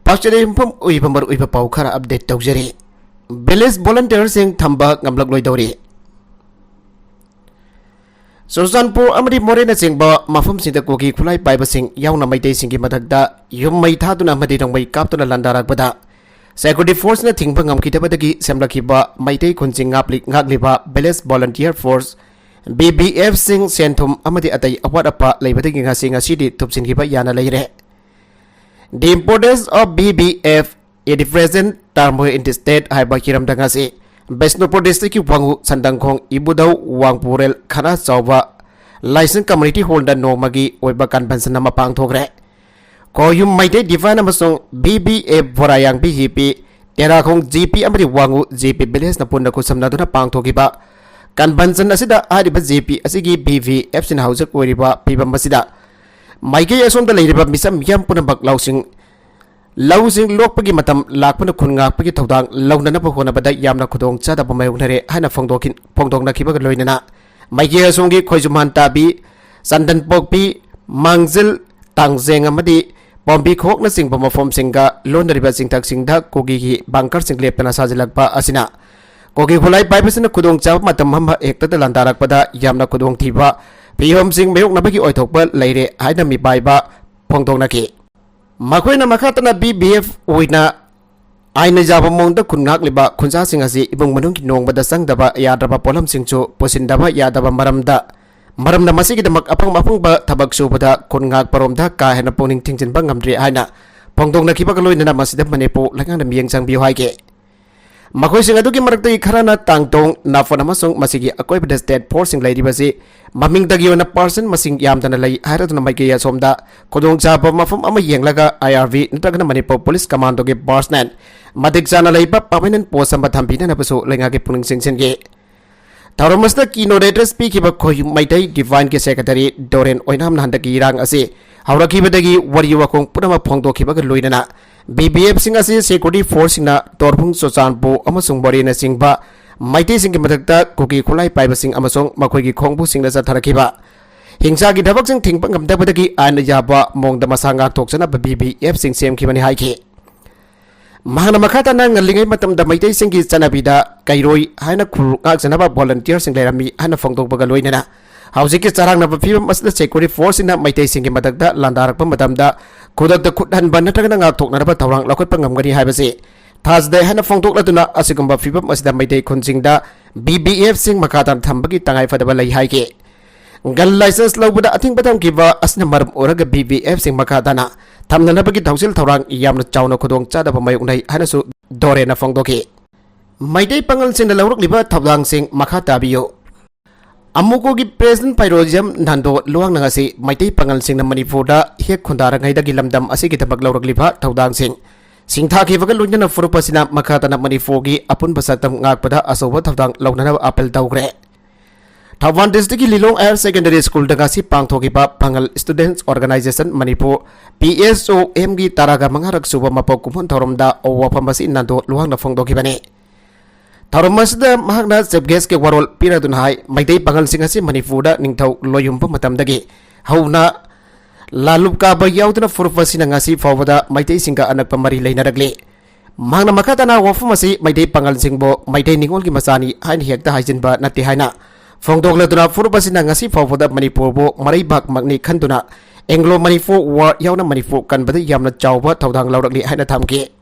पाचरे युमफम उइबमर उइब पाउ खरा अपडेट तौजरी विलेज वॉलंटियर सिंह थंबा ngamlak loidori Susanpur amadi morena singba mafam sinda kogi khulai paiba sing yauna maitei singi madakda yum mai thaduna amadi rongmai kaptuna landarakbada security force na thingba ngamkidabadagi semlakhiba maitei khunjing ngagliba village volunteer force BBF sing senthum amadi atai awat apa leibadagi ngasi ngasidi tupsingiba yana leire. The importance of BBF is the present term in the state haiba kiram dangasi Besnupur district ki wangu sandangkhong ibudau wangpurel khana chawba license community holder no magi oiba convention nama pangthokre koyum maite divine amasong BBF borayang BGP terakhong GP amari wangu GP village na punna ko samnaduna pangthokiba convention asida ariba GP asigi BVF sin house koiriba pibam asida maike asomda leiriba misam yam punabak lausing Lausing lokpagi matam lakpana khungakpagi thodang launana pa honabada yamna khudong chada pa mayungnare haina phongdokna khibaga loinana maige asongi khoijuman tabi sandan pokpi mangjil tangjeng amadi pombi khokna singba mafom singa lonariba singthak singda kogi hi bankar singlepna sajilakpa asina kogi khulai paibasina khudong chab matam hamba ekta landarakpada yamna khudong thiba phihom sing mayoknabagi oithokpa leire haina mi baiba phongdokna ki Makoina makatana BBF uina aina jaba mongda khungak liba khunsa sing asi ibung manung ki nong bada sang daba yadaba polam singchu posindaba yadaba maramda masigi damak apang ba thabak su bada khungak paromda ka hena poning thingchin ba ngamdri aina pongdong na kiba kaloi na masida manepo langang na miyang sang biyo haike Makoi sing adu ki marakta ikharana tangtong na phone amasong masigi akoi bada state force sing lairi basi maming dagi na person masing yamdana lai haraduna maike ya somda kodong jaba mafam ama yenglaga IRV nitagna Manipur police commando ge barsnan madik jana laiba permanent post amba thampina na paso lenga ge puning sing ge Tharomasta kino rater speak ba khoi maitai divine ke secretary Doren oinam nanda ki rang ase hauraki badagi wariwa kong purama phongdo khiba ga loinana BBF sing ase security force na torphung sochanpo amasung borena singba Maite sing ki madakta kogi khulai paiba sing amasong makoi ki khongbu sing la satharakiba hingsa ki dhabak sing thingpa ngamdabadagi aina yaba mongda masanga thokchana BBF sing sem ki bani haiki mahana makhata na ngalingai matamda maite sing ki chanabida kairoi haina khul ngak janaba volunteer sing lerami haina phongdok baga loinana hausi ki charang na phibam asla security force na maite sing ki madakta landarakpa matamda khudakta khudhan banatagna ngak thoknaraba thawrang lakhotpa ngamgani haibase Thursday hana phongtok laduna asigumba phibam asida maitei khunjingda BBF sing makatan thambagi tangai fadaba lai haike gal license lobada athing batam kiba asna maram oraga BBF sing makatana thamnana bagi thausil thawrang yamna chawna khodong chada ba mayuk nai hana su dore na phongdoki maitei pangal sing lawruk liba thawlang sing makhata biyo amuko gi president Pairojam nando luang nangasi maitei pangal sing na Manipurda hek khundara ngaida gi lamdam asigi tabak lawruk liba thawdang sing Singtha ki vagal lunjana furupasina makhatana Manifogi apun basatam ngakpada asoba thavdang launana apel tawgre Thawan district Lilong Air Secondary School dagasi pangthokiba pangal students organization Manipur PSOM gi taraga mangarak suba mapok kumhon thoromda owapamasi nando luang na phongdokibani Tharomasda mahakna subguest ke warol piradun hai maitei pangal singasi Manipurda ningthau loyumpa matamdagi hauna Lalup ba yaudna furfasina ngasi fawada maitei singa anak pamari lainaragli mangna makatana wafumasi maitei pangal singbo maitei ningol gi masani hain hekta haijinba nati haina phongdok laduna furfasina ngasi fawada Manipur bo marai bak magni khanduna Anglo Manipur war yauna Manipur kanbada yamna chawba thawdang lawragli haina thamki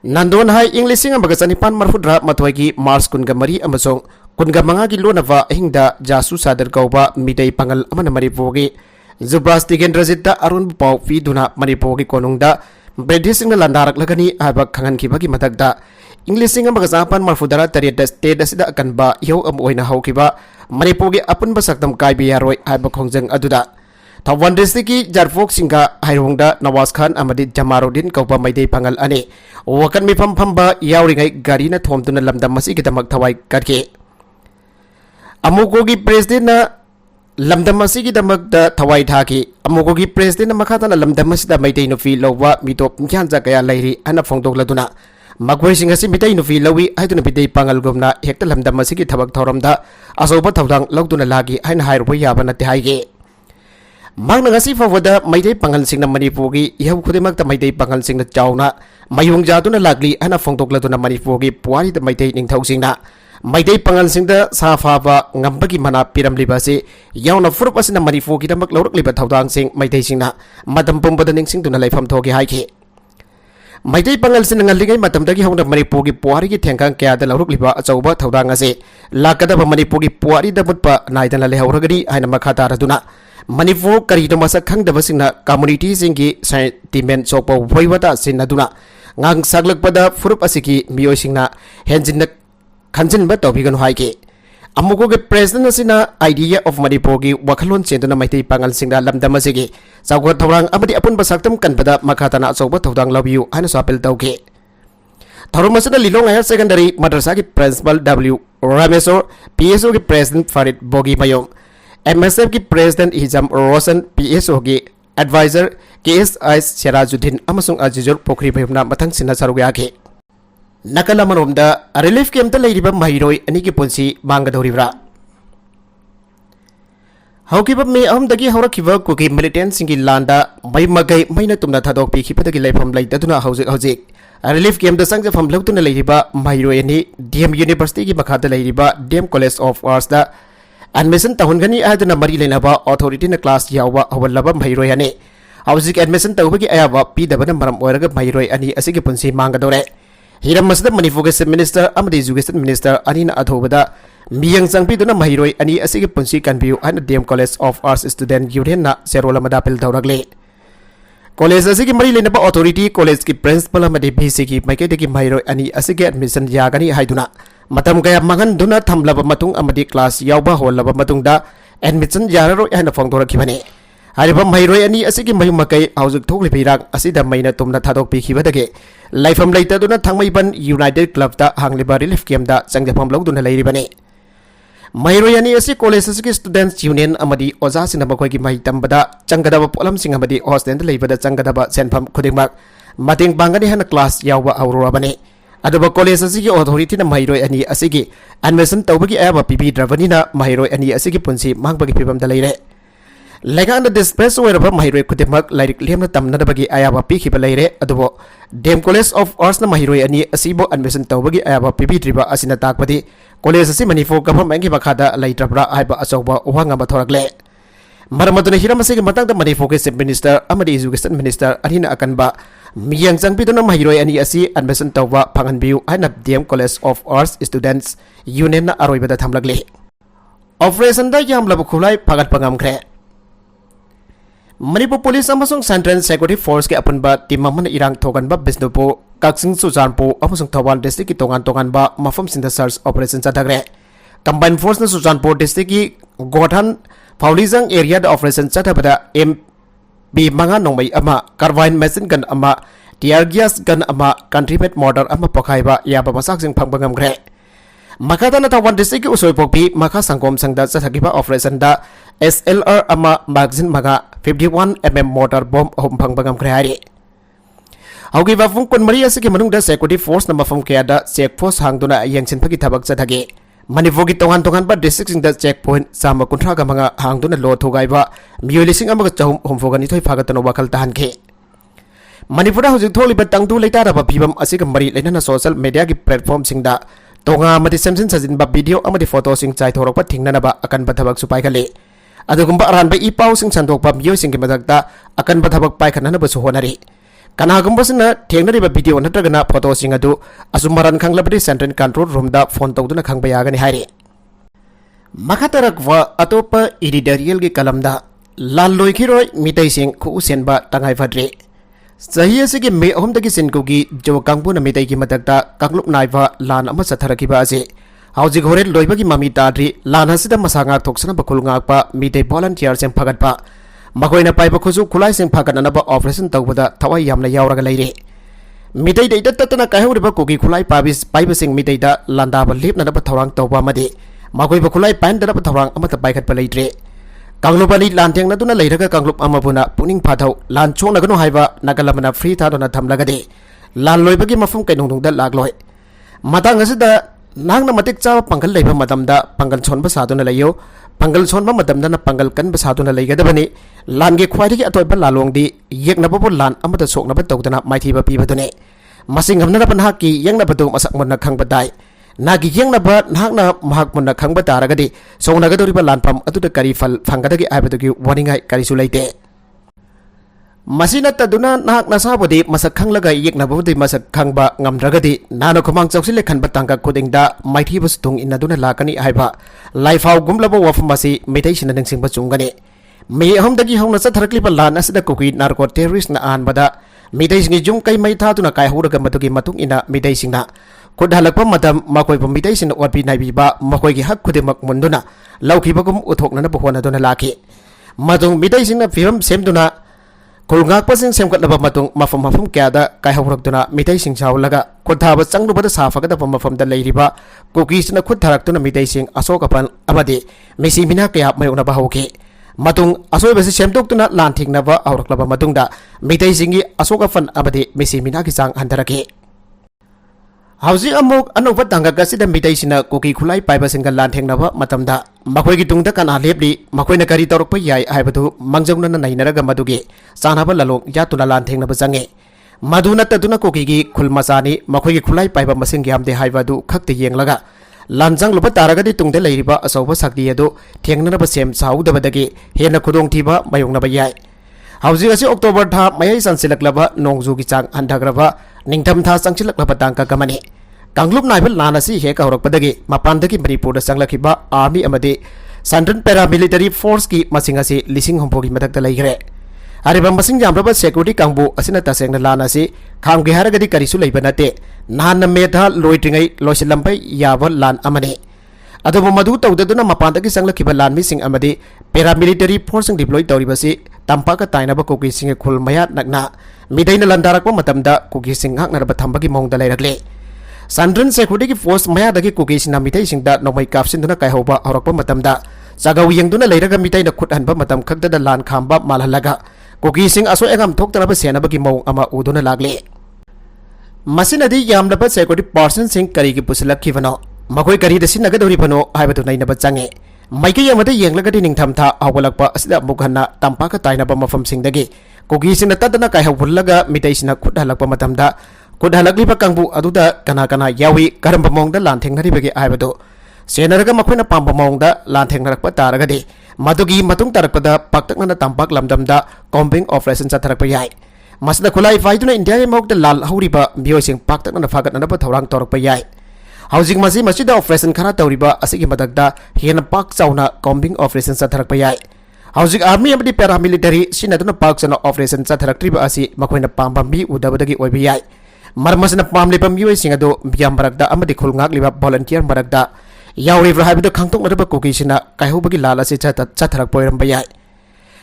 Nandon hai English singa magasani pan marfudra matwai Mars kunga mari amasong kunga manga gi lonava hingda jasu sadar kauba midei pangal amana Manipur gi Zubras Tigendrajita Arun Pau Fiduna Manipur ki konungda British na landarak lagani habak kangan kibagi matagda English singa magasapan marfudara tariyada state asida akan ba yaw amoina hawkiba Manipur ki apun basaktam kaibi yaroi habak hongjang aduda Thawan district ki Jarfok singa hairongda Nawaz Khan amadi Jamaruddin kaupa maidei pangal ane wakan mi phamba yawringai gari na thomtuna lamdam masi kidamak thawai katke Amuko ki president na Lamdam masigi damak da thawai thaki amuko gi president makhatana lamdam masida maitei no fi lowa mitop nkyanza kaya lairi ana phongdok laduna magwai singa si mitai no fi lowi haiduna bidei pangal gomna hekta lamdam masigi thabak thoramda asoba thawdang logduna lagi haina hairu yaba na te haige ꯃꯍꯥꯛꯅ ꯉꯁꯤ ꯐꯥꯎꯕꯗ ꯃꯩꯇꯩ ꯄꯥꯡꯒꯜꯁꯤꯡꯅ ꯃꯅꯤꯄꯨꯔꯒꯤ ꯏꯍꯧ ꯈꯨꯗꯤꯡꯃꯛꯇ ꯃꯩꯇꯩ ꯄꯥꯡꯒꯜꯁꯤꯡꯅ ꯆꯥꯎꯅ ꯃꯥꯌꯣꯡꯖꯥꯗꯨꯅ ꯂꯥꯛꯂꯤ ꯍꯥꯏꯅ ꯐꯣꯡꯗꯣꯛꯂꯗꯨꯅ ꯃꯅꯤꯄꯨꯔꯒꯤ ꯄꯨꯋꯥꯔꯤꯗ ꯃꯩꯇꯩ ꯅꯤꯡꯊꯧꯁꯤꯡꯅ ꯃꯩꯇꯩ ꯄꯥꯡꯒꯜꯁꯤꯡꯗ ꯁꯥ ꯐꯥꯕ ꯉꯝꯕꯒꯤ ꯃꯅꯥ ꯄꯤꯔꯝꯂꯤꯕ ꯑꯁꯤ ꯌꯥꯎꯅ ꯐꯨꯔꯨꯞ ꯑꯁꯤꯅ ꯃꯅꯤꯄꯨꯔꯒꯤꯗꯃꯛ ꯂꯧꯔꯛꯂꯤꯕ ꯊꯧꯗꯥꯡꯁꯤꯡ ꯃꯩꯇꯩꯁꯤꯡꯅ ꯃꯇꯝ ꯄꯨꯝꯕꯗ ꯅꯤꯡꯁꯤꯡꯗꯨꯅ ꯂꯩꯐꯝ ꯊꯣꯛꯏ ꯍꯥꯏꯈꯤ ꯃꯩꯇꯩ ꯄꯥꯡꯒꯜꯁꯤꯡꯅ ꯉꯜꯂꯤꯉꯩ ꯃꯇꯝꯗꯒꯤ ꯍꯧꯅ ꯃꯅꯤꯄꯨꯔꯒꯤ ꯄꯨꯋꯥꯔꯤꯒꯤ ꯊꯦꯡꯈꯥꯡ ꯀꯌꯥꯗ ꯂꯧꯔꯛꯂꯤꯕ ꯑꯆꯧꯕ ꯊꯧꯗꯥꯡ ꯑꯁꯤ ꯂꯥꯛꯀꯗꯕ ꯃꯅꯤꯄꯨꯔꯒꯤ ꯄꯨꯋꯥꯔꯤꯗ ꯃꯨꯠꯄ ꯅꯥꯏꯗꯅ ꯂꯩꯍꯧꯔꯒꯅꯤ ꯍꯥꯏꯅ ꯃꯈꯥ ꯇꯥꯔꯗꯨꯅ ꯃꯅꯤꯄꯨꯔ ꯀꯔꯤꯅꯣ ꯃꯁꯛ ꯈꯪꯗꯕꯁꯤꯡꯅ ꯀꯝꯃꯨꯅꯤꯇꯤꯁꯤꯡꯒꯤ ꯁꯦꯟꯇꯤꯃꯦꯟ ꯁꯣꯛꯄ ꯋꯥꯍꯩ ꯋꯥꯇꯥ ꯁꯤꯖꯤꯟꯅꯗꯨꯅ ꯉꯥꯡ ꯁꯛꯂꯛꯄꯗ ꯐꯨꯔꯨꯞ ꯑꯁꯤꯒꯤ ꯃꯤꯑꯣꯏꯁꯤꯡꯅ ꯍꯦꯟꯖꯤꯟꯅ ꯈꯟꯖꯤꯟꯕ ꯇꯧꯕꯤꯒꯅꯨ ꯍꯥꯏꯈꯤ ꯑꯃꯨꯛꯀꯣꯒꯤ ꯄ꯭ꯔꯦꯁꯤꯗꯦꯟꯠ ꯑꯁꯤꯅ ꯑꯥꯏꯗꯤꯌꯥ ꯑꯣꯐ ꯃꯅꯤꯄꯨꯔꯒꯤ ꯋꯥꯈꯜꯂꯣꯟ ꯆꯦꯟꯗꯨꯅ ꯃꯩꯇꯩ ꯄꯥꯡꯒꯜꯁꯤꯡꯗ ꯂꯝꯗꯝ ꯑꯁꯤꯒꯤ ꯆꯥꯎꯈꯠ ꯊꯧꯔꯥꯡ ꯑꯃꯗꯤ ꯑꯄꯨꯟꯕ ꯁꯛꯇꯝ ꯀꯟꯕꯗ ꯃꯈꯥ ꯇꯥꯅ ꯑꯆꯧꯕ ꯊꯧꯗꯥꯡ ꯂꯧꯕꯤꯌꯨ ꯍꯥꯏꯅꯁꯨ ꯑꯄꯤꯜ ꯇꯧꯈꯤ ꯊꯧꯔꯝ ꯑꯁꯤꯗ ꯂꯤꯂꯣꯡ ꯍꯥꯌꯔ ꯁꯦꯀꯦꯟꯗꯔꯤ ꯃꯗ꯭ꯔꯁꯥꯒꯤ ꯄ꯭ꯔꯤꯟꯁꯤꯄꯥꯜ ꯗꯕ꯭ꯂꯤꯎ ꯔꯥꯃꯦꯁꯣꯔ ꯄꯤएसओ की प्रेसिडेंट फरीद बोगी मयोम एमएसएफ की प्रेसिडेंट हिजम रोशन पीएसओ की एडवाइजर केएसआई सिराजुद्दीन अमसुंग अजीजुर पोखरी भयमना मथंग सिन्ना सरुग याखे नकल अमरोमदा रिलीफ कैम्प लेरिबा महिरोय अनि की पुंसी मांगदौरिब्रा हौकिबा मे अहमदगी हौरखिबा कुकी मिलिटेंट सिंगी लांदा मै मगै मैना तुमना थादोक पिखिबदगी लेफम लैतदुना हौजिक हौजिक रिलीफ कैम्प संगफम लौतुना लेरिबा महिरोय अनि डीएम यूनिवर्सिटी की मखादा लेरिबा डीएम कॉलेज ऑफ आर्ट्स दा एडमिशन तहुनगनी आदुना मरी लेनाबा अथॉरिटी न क्लास यावा हवलबा महिरोय अनि हौजिक एडमिशन तौबगी आयाबा पीदबना मरम ओरगा महिरोय अनि असिगे पुंसी मांगदौरे हिरम मसद मणिपुर के चीफ मिनिस्टर अमदी एजुकेशन मिनिस्टर अनिना अथोबदा मियंग चंगपीदुना महिरोय अनि असिगे पुंसी कन्बियु हन DM college of arts student union ना सेरोल मदा पिल दौरगले कॉलेज असिगे मरी लेनबा अथॉरिटी कॉलेज की प्रिंसिपल अमदी बीसी की माइकेदगी महिरोय अनि असिगे एडमिशन यागनी हाइदुना मतम गया मंगनदुना थमलबा मतुंग अमदी क्लास यावबा होलबा मतुंगदा एडमिशन याररो हन फोंदोरखिबने हारिबा महिरोय अनि असिगे मयु मकै हौजुक थोकलिबा इरांग असिदा मैना तुमना थादोक पिखिबदगे लाइफम लैतदुना थांगमैबन यूनाइटेड क्लब दा हांगलिबा रिलीफ कैम्प दा चंगजफम लौदुना लैरिबने महिरोय अनि असि कॉलेज असि स्टूडेंट्स यूनियन अमदी ओजासिना मखोयगी महि तंबदा चंगदबा पोलमसिंग अमदी हॉस्टेल दा लैबदा चंगदबा सेनफम खुदिंगमक मतेंग पांगनी हन क्लास यावबा हौरोबने अदुबा कॉलेज असि अथॉरिटी न महिरोय अनि असि एडमिशन तौबगी आयाबा पिबिद्रबनिना महिरोय अनि असि पुंसी मांगबगी फिबमदा लैरे लेगान डिस्प्रेस ओरबा महिरोय खुदिमक लाइरिक लेमना तमनदबगी आयाबा पिखिबा लैरे अदुबो डीएम कॉलेज ऑफ आर्ट्स न महिरोय अनि असिबो एडमिशन तौबगी आयाबा पिबिद्रिबा असिना ताकबदी कॉलेज असि मणिपुर गवर्नमेंट की मखादा लैत्रबरा हाइबा अचौबा उहांग अमा थोरकले मरमदुना हिरम असिगे मतंगदा मणिपुर के चीफ मिनिस्टर अमदी एजुकेशन मिनिस्टर अनिना अकनबा मियंग चंगपीदुना महिरोय अनि असि एडमिशन तौबा फंगनबियु हाइना DM college of arts students union ना अरोइबदा थमलगले ऑपरेशन दा यामलब खुलाई फगत पंगमख्रे मणिपुर पुलिस अमसुंग सेंट्रल सिक्योरिटी फोर्स के अपनबा टीम अमन इरांग थोगनबा बिष्णुपुर काक्सिंग सुजानपुर अमसुंग थौबाल डिस्ट्रिक्ट की तोगान तोगानबा मफम सिंदा सर्च ऑपरेशन चथगरे कंबाइन फोर्स न सुजानपुर डिस्ट्रिक्ट की गोठान फाउलीजंग area the operation चथबदा M B मंगा नोंमै अमा कार्बाइन मशीन गन अमा टियर गैस गन अमा कंट्रीमेट मॉर्टर अमा पखाइबा याबा मसाकसिंग फंगबा ngमग्रे मखादाना थौबाल डिस्ट्रिक्ट की उसोइपोकपी मखा संगोम संगदा चथगिबा ऑपरेशन दा SLR अमा मैगजीन मगा 51 mm मोटर बॉम्ब अहम फंगबा ngमग्रे हारि हौगिबा फुंग कुनमरी असि के मनुंगदा सिक्योरिटी फोर्स न मफम केयादा चेक पोस्ट हांगदुना यंगसिनफगी थबक चथगे मणिपुर की तोगान तोगान बा डिस्ट्रिक्ट सिंगदा चेक पॉइंट सामा कुंथ्रा गा मंगा हांगदुना लो थोगाइबा मियोय लिसिंग अमगा चहुम हमफोगनि थोय फागतनो वखल तहनखे मणिपुर हौजिक थोलिबा तंगदु लेतारबा फिबम असिग मरी लेनना सोशल मीडिया की प्लेटफॉर्म सिंगदा तोगा अमदि सेमसिन सजिनबा वीडियो अमदि फोटो सिंग चाइ थोरकपा थिंगननबा अकनबा थबक सुपाइखले अदुगुंबा अरानबा ई पाउ सिंग संदोकपा मियोय सिंग मदकता अकनबा थबक पाइखननबा सुहोनरी कनागुंबसना थेंगनरिबा वीडियो नत्रगना फोटो सिंग अदु असुमरन खंगलबदि सेंट्रल कंट्रोल रूम दा फोन तौदुना खंगबा यागनि हाइरे मखतरकवा अतोप एडिटोरियल की कलमदा लाल लोइखिरोय मितै सिंग खुसेनबा तंगाइ फद्रे सही असिगे मे अहमदगी सिनकुगी जो कांगबुन मितै की मदकता कांगलुप नाइबा लान अमा सथरकिबा असे हौजिक होरेल लोइबगी ममी ताद्रि लान हसिदा मसांगा थोक्सना बखुल ngakpa मितै वॉलंटियर सें फगतपा मखोइना पाइबा खुजु खुलाइ सें फगतनबा ऑपरेशन तौबदा थवाइ यामना यावरगा लैरे मितै दैदा ततना काहौरिबा कुगी खुलाइ पाइबा सिंग मितैदा लांदाबा लेपनबा थौरांग तौबा मदे मखोइबा खुलाइ पाइनदबा थौरांग अमता पाइखतपा लैत्रे कांगलुपनि लांथेंगनदुना लैरगा कांगलुप अमाबुना पुनिंग फाथौ लान चोंगनगनो हाइबा नगलमना फ्री थादोना थमलगदे लान लोइबगी मफम कैनोंदुंगदा लागलोय मतंग असिदा नांगना मतिक चाव पंगल लैबा मतमदा पंगल छोनबा सादुना लैयो पंगल सोनबा मतमदना पंगल कनब सादुना लेगदबनी लानगे ख्वाइदगी अतोइबा लालोंगदी येगनबबो लान अमदा सोकनब तौदना माइथीबा पीबदुने मसिंग हमनब नाकी येंगनबदु मसक मुन्ना खंगबदाई नागी येंगनब नाकना महक मुन्ना खंगब तारगदी सोनगदोरिबा लानफम अदुदा करी फल फंगदगी आइबदगी वार्निंगाई करिसु लेते मसीनतदुना नाक नसाबुदी मसक खंगलगा येगनबबुदी मसक खंगबा ngamdragadi नानो खमांग चौसिले खनब तांगा खुदिंगदा माइथीबस तुंग इन्नदुना लाकनी आइबा लाइफाव गुमलबो वफमसी मेथैसिना निंगसिंगबा चुंगनी मे हमदगी हौना चथरक्लिबा लान असदा कुकी नार्को टेररिस्ट ना आनबदा मेथैसिंगी जुम कै मै थादुना कायहुरगा मदुगी मतुंग इना मेथैसिंगना खुद हलकपा मतम मखोइबा मेथैसिना ओपी नाइबिबा मखोइगी हक खुदिमक मुंदुना लौखिबगुम उथोकनना बहोनदुना लाखि मदुंग मेथैसिंगना फिरम सेमदुना खुलगाकपसिंग सेमकटलबा मतुंग मफम मफम क्यादा कायहौरक्तुना मितैसिंग चावलगा खुदथाबा चंगलुबदा साफगदबा मफमदा लेरिबा कुकीसना खुद थारक्तुना मितैसिंग अशोकपन अमदि मेसी मिना कया मयोनबा हौके मतुंग असोइबसे सेमदोक्तुना लानथिंगनबा औरक्लबा मतुंगदा मितैसिंगी अशोकफन अमदि मेसी मिना की चांग हंधरके हौजिक अमुक अनौबा दांगागसिदा मितैसिना कुकी खुलाई पाइबसिंगा लानथेंगनबा मतमदा मखोइगी तुंगदा कना लेबली मखोइना करी तौरक्पा याय हाइबदु मंगजौनना नैनरगा मदुगी चानाबा ललोंग यातुना लानथेंगनबा चंगे मदु नत्तदुना कुकीगी खुलमचानी मखोइगी खुलाई पाइबा मसिंग यामदे हाइबदु खक्ते येंगलगा लानजांग लुबा तारगदी तुंगदे लेरिबा असौबा सक्ति अदु थेंगनबा सेम साउदबदगी हेना खुदोंथीबा मयोंगनबा याय हौजिक असि अक्टोबर था मयै संसिलक्लबा नोंगजुगी चांग हंधग्रबा निंगथम था संचिलक्लबा तांका गमने कांगलुप नाइबा लान असि हेक हौरक्पदगी मपानदगी मणिपुरदा संगलखिबा आर्मी अमदि सेंट्रल पैरामिलिटरी फोर्स की मसिंग असि लिसिंग हमपोगी मदक्ता लैग्रे अरिबा मसिंग जामरबा सिक्योरिटी कांगबु असिना तसेंगना लान असि खामगे हारगदी करिसु लैबा नते नान मेधा लोइट्रिङै लोइसिलम्बै याबा लान अमने अदुबु मधु तौददुना मपानदगी संगलखिबा लानमिसिंग अमदि पैरामिलिटरी फोर्स डिप्लॉय तौरिबसि तंपाका ताइनबा कुकीसिंग खुल मया नगना मिदैना लंदारकपा मतमदा कुकीसिंग हाकनरबा थंबगी मौंगदा लैरक्ले संड्रन सिक्योरिटी फोर्स मयादगी कुकीसिंग मिदैसिंगदा नोमै कापसिंदुना कायहौबा हौरक्पा मतमदा चागौ यंगदुना लैरगा मिदैना खुदहनबा मतम खक्तदा लान खामबा मालहलगा कुकीसिंग असो एगम थोक्तनबा सेनबगी मौंग अमा उदुना लागले मसिनदी यामलबा सिक्योरिटी पर्सन सिंग करिगी पुसलखिबनो मखोइ करिदा सिनगदोरिबनो हाइबदु नैनबा चंगे माइकई अमदा येंगलगदी निंगथमथा आवलकपा असिदा मुखन्ना तंपाका ताइनबा मफमसिंगदगी कुकीसिंगना तदना कायहौबुल्लगा मिदैसिना खुदहलकपा मतमदा खुदहलक्लिबा कांगबु अदुदा कना कना यावी करंबा मौंगदा लानथेंगनरिबगी हाइबदु सेनरगा मखोइना पांबा मौंगदा लानथेंगनरकपा तारगदी मदुगी मतुंग तारकपदा पाक्तकना तंपाक लमदमदा कॉम्बिंग ऑपरेशन चथरकपा याय मसदा खुलाई फाइदुना इंडिया मौगदा लाल हौरिबा मियोइसिंग पाक्तकना फागतनबा थौरांग तौरकपा याय हौजिक मसी मसिदा ऑपरेशन खरा तौरिबा असिगी मदकदा हेना पाक चाउना कॉम्बिंग ऑपरेशन चथरकपा याय हौजिक आर्मी अमदि पैरामिलिटरी सिनदुना पाक चाउना ऑपरेशन चथरक्त्रिबा असि मखोइना पांबा मी उदबदगी ओइबा याय मरमसना पामलेबा मियोइसिंग अदु बियाम मरकदा अमदि खुलंगाकलिबा वॉलंटियर मरकदा यावरिब्रा हाइबदु खांतोकनरबा कुकीसिना कायहौबगी लाल असि चथरकपा ओइरंबा याय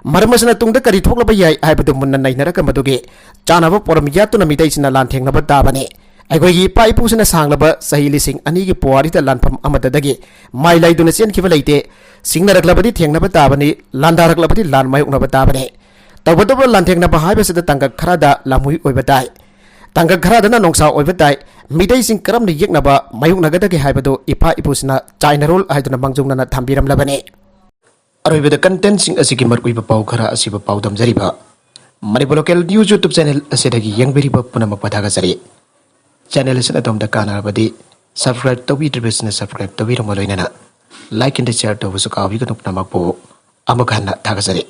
मरमसना तुंगदा करी थोकलबा याय हाइबदु मुन्ना नैनरका मदुगे चानाबा पोरम यातुना मिदैसिना लानथेंगनबा ताबने अगोगी पाइपुसना सांगलबा सही लिसिंग अनिगी पुवारिदा लानफम अमददगी माइ लाइदुना चेनखिबा लैते सिंगनरकलबदि थेंगनबा ताबनी लांदारकलबदि लान मायुकनबा ताबने तबदबा लानथेंगनबा हाइबसदा तंगक खरादा लामुइ ओइबा ताइ तंगक खरादना नोंसा ओइबा ताइ मिदैसिंग करमना येकनबा मायुकनगदगी हाइबदु इपा इपुसना चाइनारोल हाइदुना मंगजौनना थांबिरमलबने अरोइबदा कंटेंट सिंग असिगी मरकुइबा पाउ खरा असिबा पाउ दमजरिबा Manipur local news YouTube channel असिदगी यंगबेरिबा पुनमक पथागजरि चैनल से अदोमदा कानारबदी सब्सक्राइब तौबीद्रिबसना सब्सक्राइब तौबीरम लोइनना लाइक एंड शेयर तौबसु काबिगनु पुनमकपो अमखाना थागजरि।